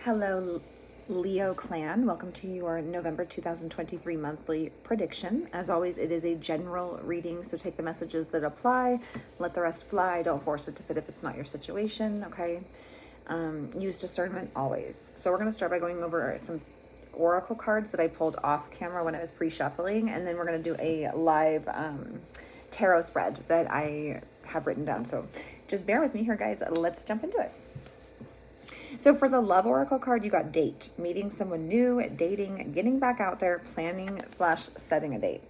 Hello, Leo clan. Welcome to your November 2023 monthly prediction. As always, it is a general reading, so take the messages that apply, let the rest fly. Don't force it to fit if it's not your situation, okay? Use discernment always. So we're going to start by going over some oracle cards that I pulled off camera when I was pre-shuffling, and then we're going to do a live tarot spread that I have written down. So just bear with me here, guys. Let's jump into it. So for the love oracle card, you got date, meeting someone new, dating, getting back out there, planning / setting a date.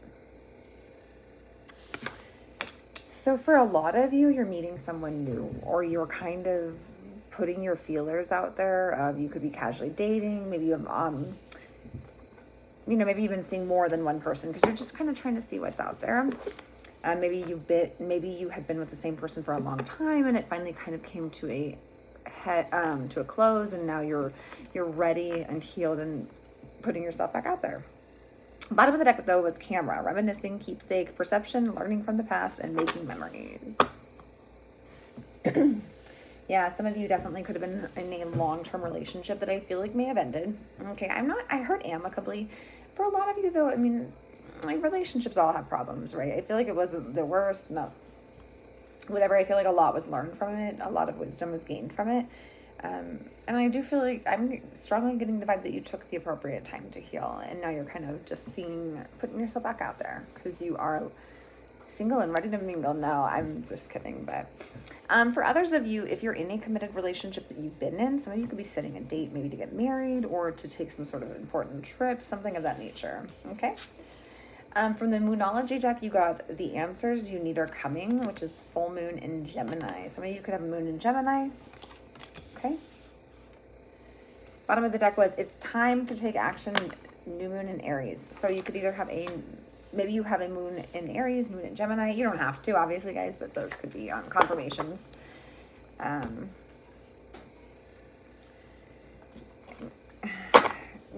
So for a lot of you, you're meeting someone new, or you're kind of putting your feelers out there. You could be casually dating. Maybe you have, maybe you've been seeing more than one person because you're just kind of trying to see what's out there. Maybe you had been with the same person for a long time, and it finally kind of came to a close, and now you're ready and healed and putting yourself back out there. Bottom of the deck though was camera, reminiscing, keepsake, perception, learning from the past, and making memories. Yeah, some of you definitely could have been in a long-term relationship that I feel like may have ended. Okay, I heard amicably. For a lot of you though, I mean, like, relationships all have problems, right? I feel like it wasn't the worst, no. Whatever, I feel like a lot was learned from it. A lot of wisdom was gained from it. And I do feel like I'm strongly getting the vibe that you took the appropriate time to heal. And now you're kind of just putting yourself back out there because you are single and ready to mingle. No, I'm just kidding. But for others of you, if you're in a committed relationship that you've been in, some of you could be setting a date maybe to get married or to take some sort of important trip, something of that nature. Okay. From the Moonology deck, you got the answers you need are coming, which is full moon in Gemini. Some of you could have a moon in Gemini. Okay. Bottom of the deck was it's time to take action, new moon in Aries. So you could either have maybe you have a moon in Aries, moon in Gemini. You don't have to, obviously, guys, but those could be confirmations.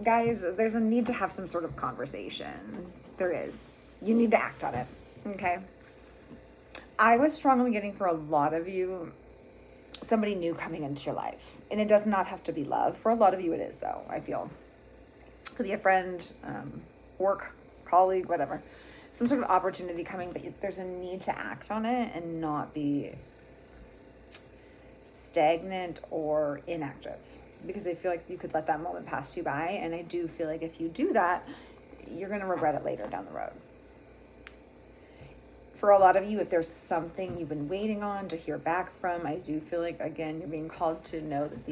Guys, there's a need to have some sort of conversation. There is. You need to act on it. Okay. I was strongly getting for a lot of you somebody new coming into your life. And it does not have to be love. For a lot of you it is though, I feel. It could be a friend, work, colleague, whatever. Some sort of opportunity coming, but there's a need to act on it and not be stagnant or inactive. Because I feel like you could let that moment pass you by. And I do feel like if you do that, you're going to regret it later down the road. For a lot of you, if there's something you've been waiting on to hear back from, I do feel like, again, you're being called to know that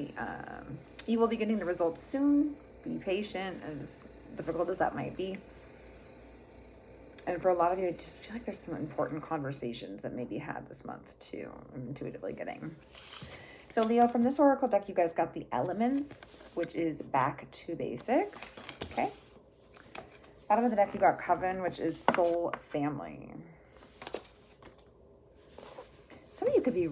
you will be getting the results soon. Be patient, as difficult as that might be. And for a lot of you, I just feel like there's some important conversations that may be had this month too. I'm intuitively getting. So Leo, from this oracle deck, you guys got the elements, which is back to basics. Okay. Bottom of the deck, you got Coven, which is soul family. Some of you could be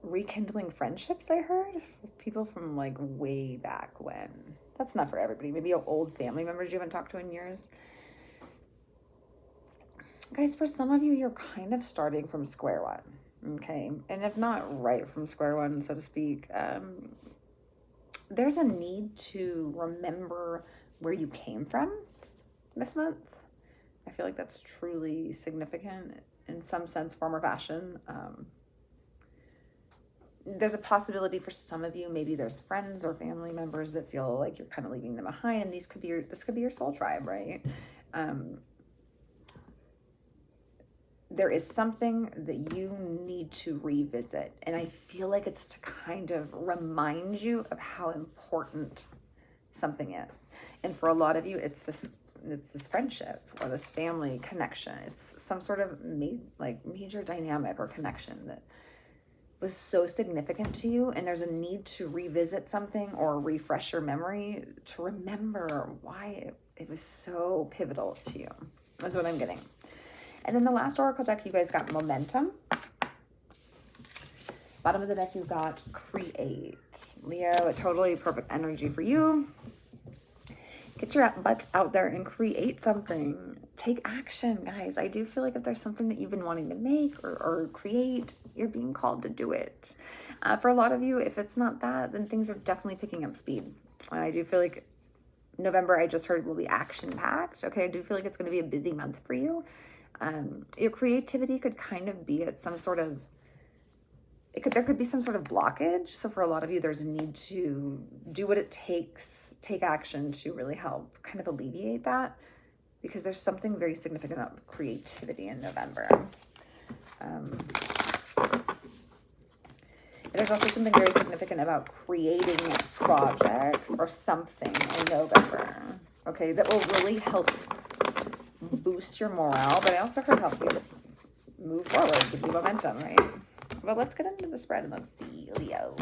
rekindling friendships, I heard, with people from like way back when. That's not for everybody. Maybe old family members you haven't talked to in years. Guys, for some of you, you're kind of starting from square one, okay? And if not right from square one, so to speak, there's a need to remember where you came from this month. I feel like that's truly significant in some sense, form, or fashion. There's a possibility for some of you, maybe there's friends or family members that feel like you're kind of leaving them behind, and this could be your soul tribe, right? There is something that you need to revisit, and I feel like it's to kind of remind you of how important something is. And for a lot of you, it's this friendship or this family connection. It's some sort of major dynamic or connection that was so significant to you, and there's a need to revisit something or refresh your memory to remember why it was so pivotal to you. That's what I'm getting. And then the last oracle deck, you guys got momentum. Bottom of the deck, you got create. Leo, a totally perfect energy for you. Get your butts out there and create something. take action, guys. I do feel like if there's something that you've been wanting to make or create, you're being called to do it. For a lot of you, if it's not that, then things are definitely picking up speed. I do feel like November, I just heard, will be action-packed. Okay, I do feel like it's going to be a busy month for you. Your creativity could kind of be at some sort of, there could be some sort of blockage. So for a lot of you, there's a need to do what it takes, take action to really help kind of alleviate that, because there's something very significant about creativity in November. There's also something very significant about creating projects or something in November, okay, that will really help boost your morale, but I also heard help you move forward, give you momentum, right? But let's get into the spread and let's see, Leo.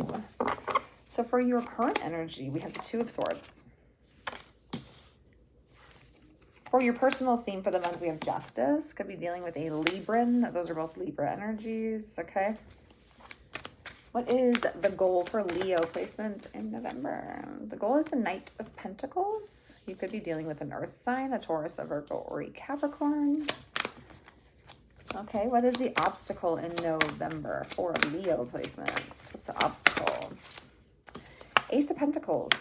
So for your current energy, we have the Two of Swords. For your personal theme for the month, we have Justice. Could be dealing with a Libran. Those are both Libra energies, okay? What is the goal for Leo placements in November? The goal is the Knight of Pentacles. You could be dealing with an Earth sign, a Taurus, a Virgo, or a Capricorn. Okay, what is the obstacle in November for Leo placements? What's the obstacle? Ace of Pentacles.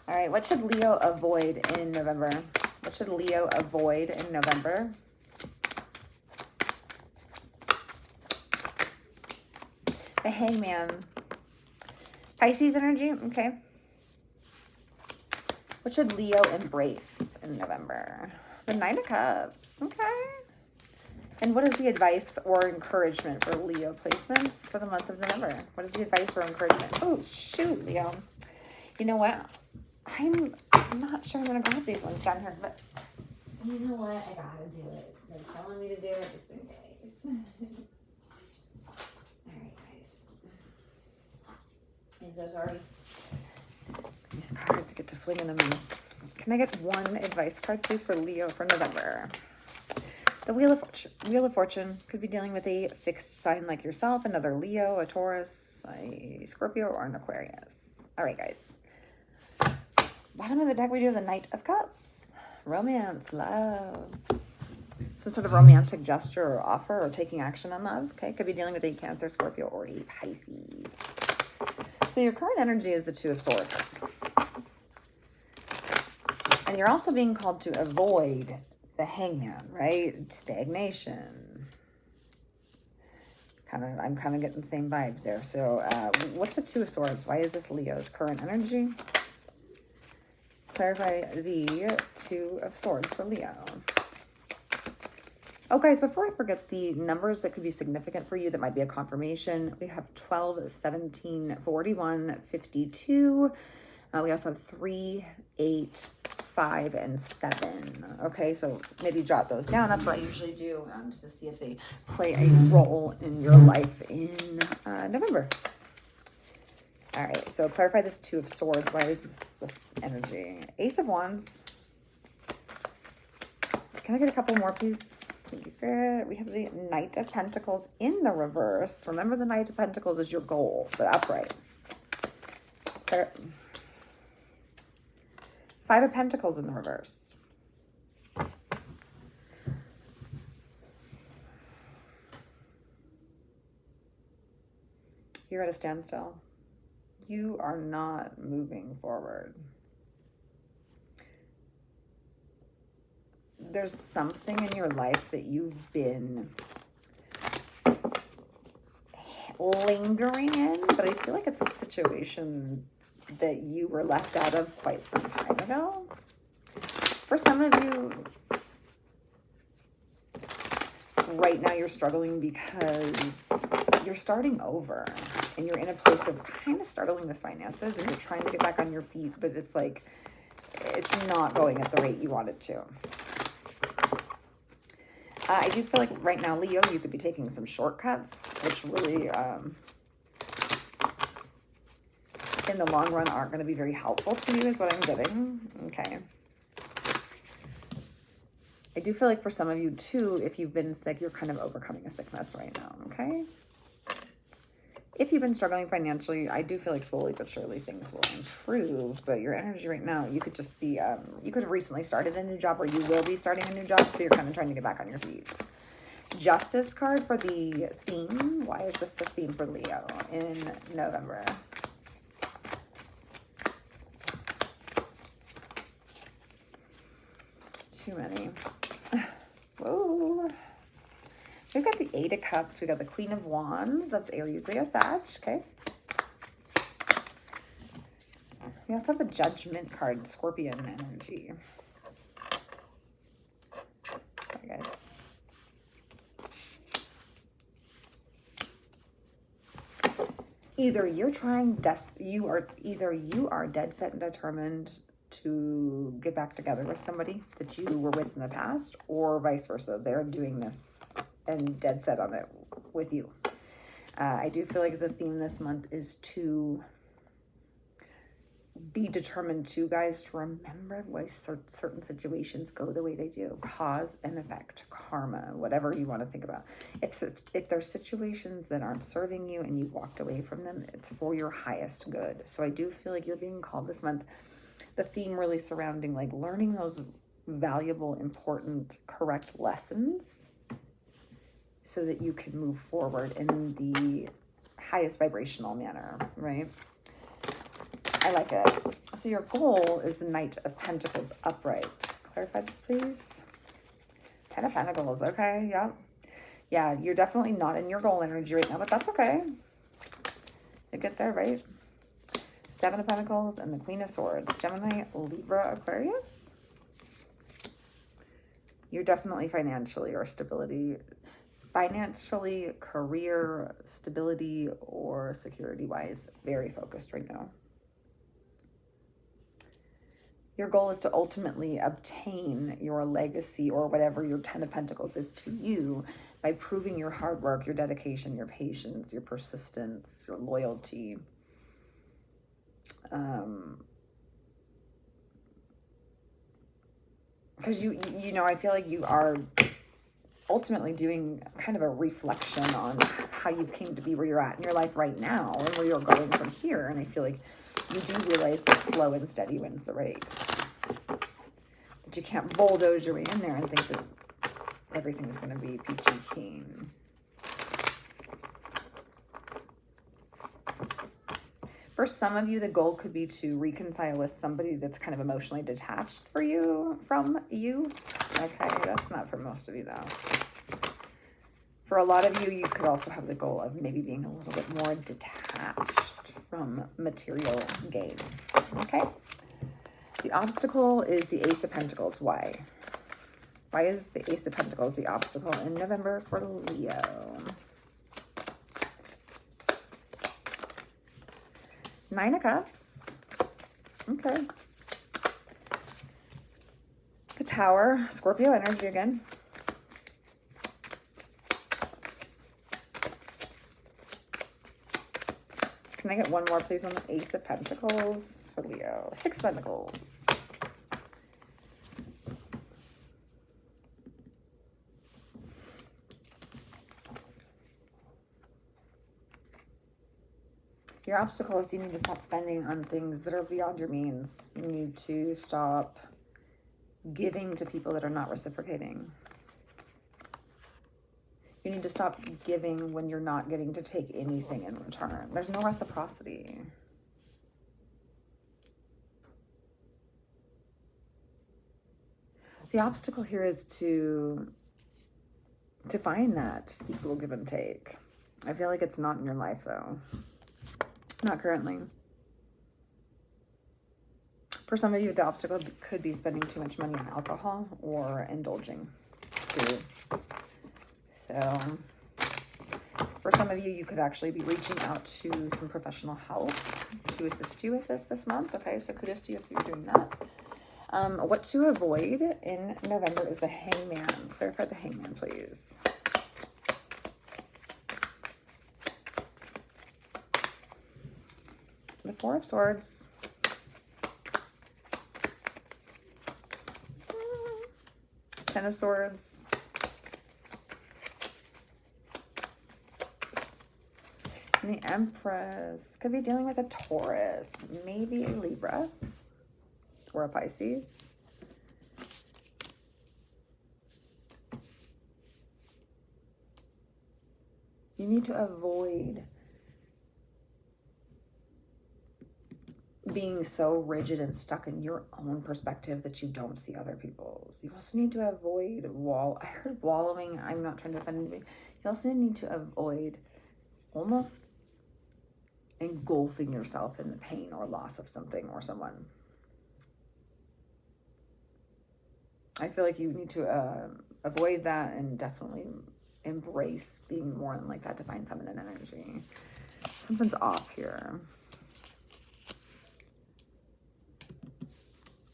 All right, what should Leo avoid in November? What should Leo avoid in November? The Hangman. Pisces energy, okay. What should Leo embrace in November? The Nine of Cups, okay. And what is the advice or encouragement for Leo placements for the month of November? What is the advice or encouragement? Oh, shoot, Leo. You know what? I'm not sure I'm going to grab these ones down here, but you know what? I got to do it. They're telling me to do it just in case. All right, guys. I'm so sorry. These cards get to flinging them in. Can I get one advice card, please, for Leo for November? The Wheel of Fortune could be dealing with a fixed sign like yourself, another Leo, a Taurus, a Scorpio, or an Aquarius. All right, guys. Bottom of the deck, we do the Knight of Cups. Romance, love. Some sort of romantic gesture or offer or taking action on love. Okay, could be dealing with a Cancer, Scorpio, or a Pisces. So your current energy is the Two of Swords. And you're also being called to avoid the Hangman, right? Stagnation. I'm kind of getting the same vibes there. So what's the Two of Swords? Why is this Leo's current energy? Clarify the Two of Swords for Leo. Oh, guys, before I forget the numbers that could be significant for you, that might be a confirmation. We have 12, 17, 41, 52. We also have 3, 8, 5, and 7. Okay, so maybe jot those down. That's what I usually do, just to see if they play a role in your life in November. All right, so clarify this Two of Swords. Why is this the energy? Ace of Wands. Can I get a couple more, please? Thank you, Spirit. We have the Knight of Pentacles in the reverse. Remember, the Knight of Pentacles is your goal, but upright. There. 5 of Pentacles in the reverse. You're at a standstill. You are not moving forward. There's something in your life that you've been lingering in, but I feel like it's a situation that you were left out of quite some time ago. For some of you, right now you're struggling because you're starting over and you're in a place of kind of struggling with finances and you're trying to get back on your feet, but it's like, it's not going at the rate you want it to. I do feel like right now, Leo, you could be taking some shortcuts, which really, in the long run, aren't going to be very helpful to you, is what I'm getting. Okay. I do feel like for some of you, too, if you've been sick, you're kind of overcoming a sickness right now, okay? If you've been struggling financially, I do feel like slowly but surely things will improve. But your energy right now, you could just be, you could have recently started a new job, or you will be starting a new job. So you're kind of trying to get back on your feet. Justice card for the theme. Why is this the theme for Leo in November? Too many. Whoa. We've got the Eight of Cups. We got the Queen of Wands. That's Aries, Leo, Sag. Okay. We also have the Judgment card, Scorpion energy. Sorry, guys. Either you're trying, you are dead set and determined to get back together with somebody that you were with in the past, or vice versa. They're doing this and dead set on it with you. I do feel like the theme this month is to be determined to, guys, to remember why certain situations go the way they do. Cause and effect, karma, whatever you want to think about. If there's situations that aren't serving you and you walked away from them, it's for your highest good. So I do feel like you're being called this month. The theme really surrounding like learning those valuable, important, correct lessons so that you can move forward in the highest vibrational manner, right? I like it. So your goal is the Knight of Pentacles upright. Clarify this, please. Ten of Pentacles. Okay. Yeah. Yeah. You're definitely not in your goal energy right now, but that's okay. You get there, right? Seven of Pentacles and the Queen of Swords. Gemini, Libra, Aquarius. You're definitely financially, career stability or security wise, very focused right now. Your goal is to ultimately obtain your legacy or whatever your Ten of Pentacles is to you by proving your hard work, your dedication, your patience, your persistence, your loyalty. Because you know, I feel like you are ultimately doing kind of a reflection on how you came to be where you're at in your life right now and where you're going from here. And I feel like you do realize that slow and steady wins the race. That you can't bulldoze your way in there and think that everything's going to be peachy keen. For some of you, the goal could be to reconcile with somebody that's kind of emotionally detached from you. Okay, that's not for most of you, though. For a lot of you, you could also have the goal of maybe being a little bit more detached from material gain. Okay? The obstacle is the Ace of Pentacles. Why? Why is the Ace of Pentacles the obstacle in November for Leo? Nine of Cups. Okay. The Tower. Scorpio energy again. Can I get one more, please, on the Ace of Pentacles for Leo? Six of Pentacles. Your obstacle is you need to stop spending on things that are beyond your means. You need to stop giving to people that are not reciprocating. You need to stop giving when you're not getting to take anything in return. There's no reciprocity. The obstacle here is to find that equal give and take. I feel like it's not in your life, though. Not currently. For some of you, the obstacle could be spending too much money on alcohol or indulging too. So for some of you, you could actually be reaching out to some professional help to assist you with this month. Okay, so kudos to you if you're doing that. What to avoid in November is the Hangman. Clarify the Hangman, please. The Four of Swords. Ten of Swords. And the Empress could be dealing with a Taurus, maybe a Libra or a Pisces. You need to avoid being so rigid and stuck in your own perspective that you don't see other people's. You also need to avoid I heard wallowing. I'm not trying to offend anybody. You also need to avoid almost engulfing yourself in the pain or loss of something or someone. I feel like you need to avoid that and definitely embrace being more in like that divine feminine energy. Something's off here.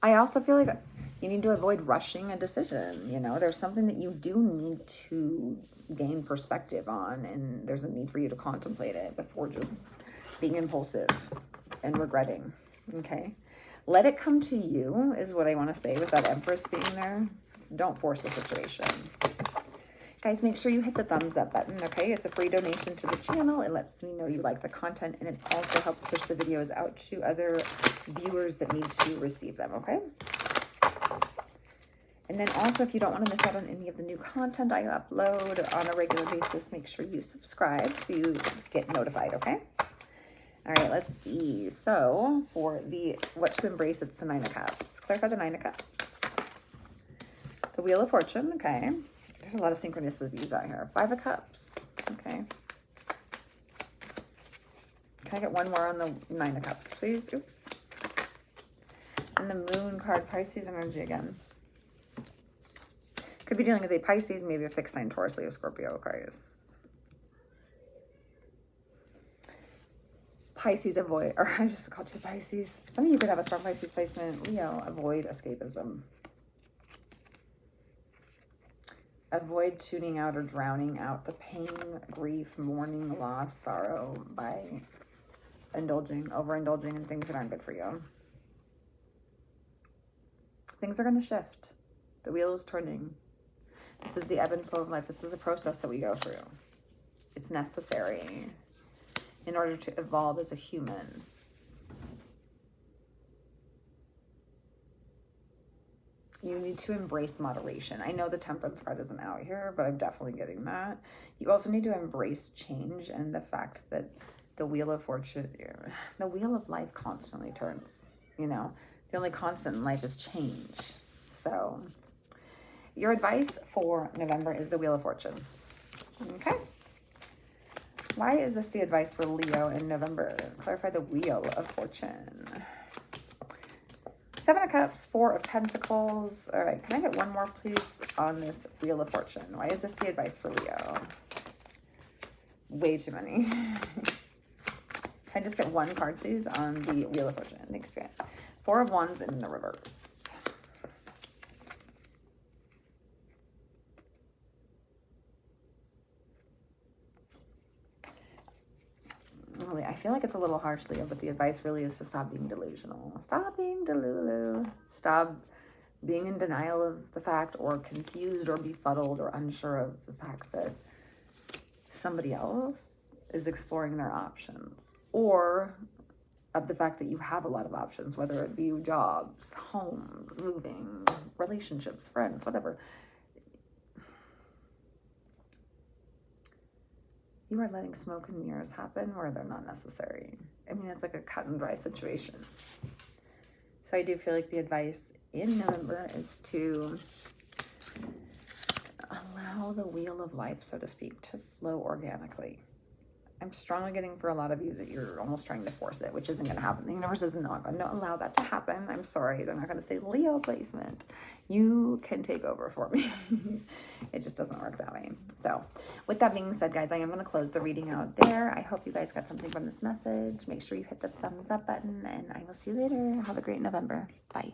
I also feel like you need to avoid rushing a decision. You know, there's something that you do need to gain perspective on, and there's a need for you to contemplate it before just being impulsive and regretting. Okay. Let it come to you is what I want to say with that Empress being there. Don't force the situation. Guys, make sure you hit the thumbs up button, okay? It's a free donation to the channel. It lets me know you like the content, and it also helps push the videos out to other viewers that need to receive them, okay? And then also, if you don't want to miss out on any of the new content I upload on a regular basis, make sure you subscribe so you get notified, okay? All right, let's see. So for the what to embrace, it's the Nine of Cups. Clarify the Nine of Cups. The Wheel of Fortune, okay. There's a lot of synchronicities out here. Five of Cups, okay. Can I get one more on the Nine of Cups, please? Oops. And the Moon card, Pisces energy again. Could be dealing with a Pisces, maybe a fixed sign, Taurus, Leo, Scorpio, Aquarius. Pisces, avoid, or I just called you Pisces. Some of you could have a strong Pisces placement. Leo, avoid escapism. Avoid tuning out or drowning out the pain, grief, mourning, loss, sorrow by overindulging in things that aren't good for you. Things are going to shift. The wheel is turning. This is the ebb and flow of life. This is a process that we go through. It's necessary in order to evolve as a human. You need to embrace moderation. I know the Temperance card isn't out here, but I'm definitely getting that. You also need to embrace change and the fact that the Wheel of Fortune, the wheel of life constantly turns, you know. The only constant in life is change. So your advice for November is the Wheel of Fortune. Okay. Why is this the advice for Leo in November? Clarify the Wheel of Fortune. Seven of Cups, Four of Pentacles. All right, can I get one more, please, on this Wheel of Fortune? Why is this the advice for Leo? Way too many. Can I just get one card, please, on the Wheel of Fortune? Thanks, Grant. Four of Wands in the reverse. I feel like it's a little harsh, Leo, but the advice really is to stop being delusional. Stop being delulu. Stop being in denial of the fact, or confused or befuddled or unsure of the fact that somebody else is exploring their options, or of the fact that you have a lot of options, whether it be jobs, homes, moving, relationships, friends, whatever. You are letting smoke and mirrors happen where they're not necessary. I mean, it's like a cut and dry situation. So I do feel like the advice in November is to allow the wheel of life, so to speak, to flow organically. I'm strongly getting for a lot of you that you're almost trying to force it, which isn't going to happen. The universe is not going to allow that to happen. I'm sorry. They're not going to say Leo placement. You can take over for me. It just doesn't work that way. So with that being said, guys, I am going to close the reading out there. I hope you guys got something from this message. Make sure you hit the thumbs up button, and I will see you later. Have a great November. Bye.